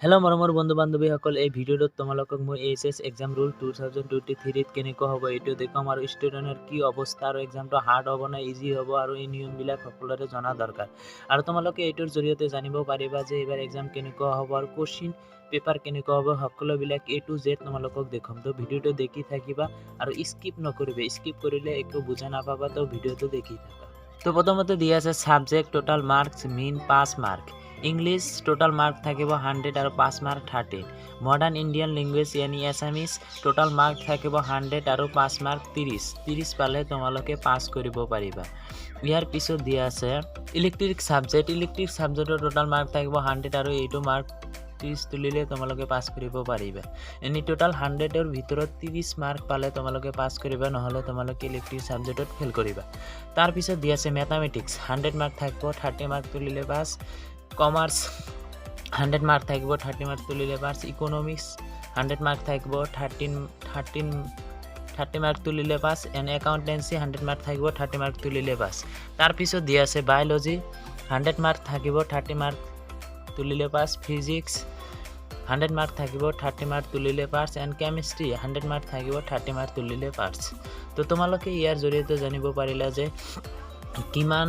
Hello' মৰমৰ বন্ধু বান্ধৱীসকল, এই ভিডিঅ'টোত তোমালোকক মই এইচএছ এক্সাম ৰুল 2023 কেনেকুৱা হ'ব এইটো দেখাম আৰু ষ্টুডেণ্টৰ কি অৱস্থা আৰু এক্সামটো হাৰ্ড হ'ব নে ইজি হ'ব আৰু এই নিয়মবিলাক সকলোৰে জনা দৰকাৰ। আৰু তোমালোকে এইটোৰ জৰিয়তে জানিব পাৰিবা যে এইবাৰ এক্সাম কেনেকুৱা হ'ব আৰু কুৱেশ্যন পেপাৰ কেনেকুৱা হ'ব, সকলোবিলাক A to Z তোমালোকক দেখাম। তো ভিডিঅ'টো দেখি থাকিবা আৰু স্কিপ নকৰিবা, স্কিপ কৰিলে একো বুজা নাপাবা। তো ভিডিঅ'টো দেখি থাকা। তো প্ৰথমতে দিয়া আছে সাবজেক্ট টোটাল মাৰ্কস মিন 5 মাৰ্ক, ইংলিছ টোটাল মাৰ্ক থাকিব 100 আৰু 5 মাৰ্ক 30, মডাৰ্ন ইন্ডিয়ান ল্যাঙ্গুয়েজ यानी এছামিজ টোটাল মাৰ্ক থাকিব 100 আৰু 5 মাৰ্ক 30 পালে তোমালোকে পাস কৰিব পাৰিবা। ইয়াৰ পিছত দিয়া আছে ইলেক্ট্ৰিক সাবজেক্টৰ টোটাল মাৰ্ক থাকিব 100 আৰু এইটো মাৰ্ক 30 তুলিলে তোমালোকে পাস কৰিব পাৰিবা। এনি টোটাল 100ৰ ভিতৰত 30 মাৰ্ক পালে তোমালোকে পাস কৰিবা, নহলে তোমালোকে ইলেক্ট্ৰিক সাবজেক্টত ফেল কৰিবা। তাৰ পিছত দিয়া আছে ম্যাথমেটিক্স 100 মার্ক থাকিব 30 মার্ক তুলিলে পাস, কমার্স 100 মার্ক থাকিব 30 মার্ক তুলিলে পাস, ইকোনমিক্স 100 মার্ক থাকিব 30 মার্ক তুলিলে পাস, এন্ড একাউন্টেন্সি 100 মার্ক থাকিব 30 মার্ক তুলিলে পাস। তাৰ পিছত দিয়া আছে বায়োলজি 100 মার্ক থাকিব 30 মার্ক তুলিলে পাস, ফিজিক্স 100 মার্ক থাকিব 30 মার্ক তুলিলে পাস, এন্ড কেমিস্ট্রি 100 মার্ক থাকিব 30 মার্ক তুলিলে পাস। তো তোমালোকে ইয়াৰ জৰিয়তে জানিব পাৰিলা যে কিমান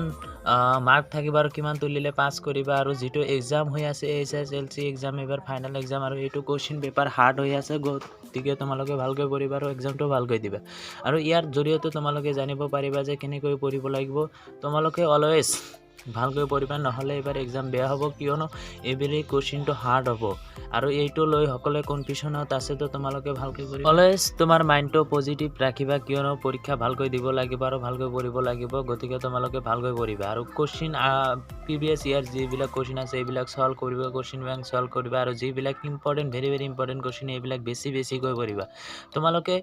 মাৰ্ক থাকিব আৰু কিমান তুলিলে পাস কৰিবা। আৰু যেটো এক্সাম হৈ আছে SSLC এক্সাম এবাৰ ফাইনাল এক্সাম আৰু এইটো কোৱেশ্চন পেপাৰ হাৰ্ড হৈ আছে, গতিকে তোমালোকে ভালকৈ পঢ়িবা আৰু এক্সামটো ভালকৈ দিবা। আৰু ইয়াৰ জৰিয়তে তোমালোকে জানিব পাৰিবা যে কেনেকৈ পঢ়িব লাগিব। তোমালোকে অলৱেজ ভালকৈ পঢ়িবা, নহলে এবাৰ এক্সাম বেয়া হ'ব, কিয়নো এইবিলাক কোৱেশ্চনটো হাৰ্ড হ'ব আৰু এইটো লৈ সকলোৱে কনফিউজনত আছে। তো তোমালোকে ভালকৈ পঢ়িবা, অলৱেজ তোমাৰ মাইণ্ডটো পজিটিভ ৰাখিবা, কিয়নো পৰীক্ষা ভালকৈ দিব লাগিব আৰু ভালকৈ পঢ়িব লাগিব, গতিকে তোমালোকে ভালকৈ পঢ়িবা। আৰু কোৱেশ্চন প্ৰিভিয়াছ ইয়াৰ যিবিলাক কোৱেশ্চন আছে এইবিলাক সলভ কৰিবা, কোৱেশ্চন বেংক সলভ কৰিবা, আৰু যিবিলাক ইম্পৰ্টেণ্ট ভেৰি ইম্পৰ্টেণ্ট কোৱেশ্চন এইবিলাক বেছিকৈ পঢ়িবা। তোমালোকে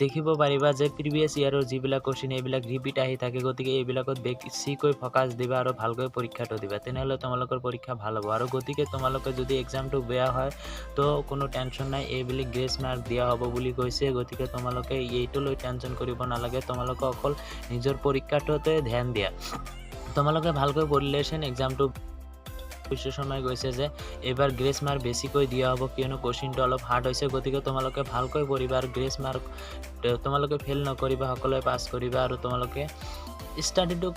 দেখিব পাৰিবা যে প্ৰিভিয়াছ ইয়াৰৰ যিবিলাক কোৱেশ্চন এইবিলাক ৰিপিট আহি থাকে, গতিকে এইবিলাকত বেছিকৈ ফ'কাছ দিবা আৰু ভালকৈ পৰীক্ষাটো দিবা, তেনেহ'লে তোমালোকৰ পৰীক্ষা ভাল হ'ব। আৰু গতিকে তোমালোকে যদি এক্সামটো বেয়া হয় তো কোনো টেনশ্যন নাই, এইবিলাক গ্ৰেছ মাৰ্ক দিয়া হ'ব বুলি কৈছে, গতিকে তোমালোকে এইটো লৈ টেনশ্যন কৰিব নালাগে, তোমালোকে অকল নিজৰ পৰীক্ষাটোতে ধ্যান দিয়া। তোমালোকে ভালকৈ পঢ়িলেচোন এক্সামটো সময় গৈছে যে এবাৰ গ্ৰেছ মাৰ্ক বেছিকৈ দিয়া হ'ব, কিয়নো কোৱেশ্চনটো অলপ হাৰ্ড হৈছে, গতিকে তোমালোকে ভালকৈ পঢ়িবা আৰু গ্ৰেছ মাৰ্ক তোমালোকে ফেল নকৰিবা, সকলোৱে পাছ কৰিবা। আৰু তোমালোকে ষ্টাডিটো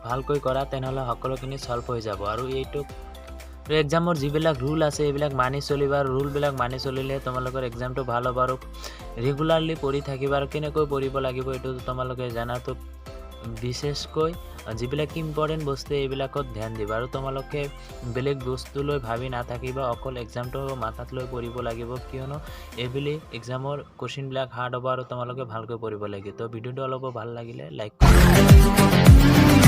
ভালকৈ কৰা, তেনেহ'লে সকলোখিনি সলভ হৈ যাব। আৰু এইটো এক্সামৰ যিবিলাক ৰুল আছে এইবিলাক মানি চলিবা, আৰু ৰুলবিলাক মানি চলিলে তোমালোকৰ এক্সামটো ভাল হ'ব। আৰু ৰেগুলাৰলি পঢ়ি থাকিবা, আৰু কেনেকৈ পঢ়িব লাগিব এইটো তোমালোকে জানাতো, বিশেষকৈ যিবিলাক ইম্পৰ্টেণ্ট বস্তু এইবিলাকত ধ্যান দিবা। আৰু তোমালোকে বেলেগ বস্তু লৈ ভাবি নাথাকিবা, অকল এক্সামটো মাথাত লৈ পঢ়িব লাগিব, কিয়নো এইবিলাক এক্সামৰ কুৱেশ্যনবিলাক হাৰ্ড হ'ব আৰু তোমালোকে ভালকৈ পঢ়িব লাগিব। তো ভিডিঅ'টো অলপ ভাল লাগিলে লাইক কৰিবা।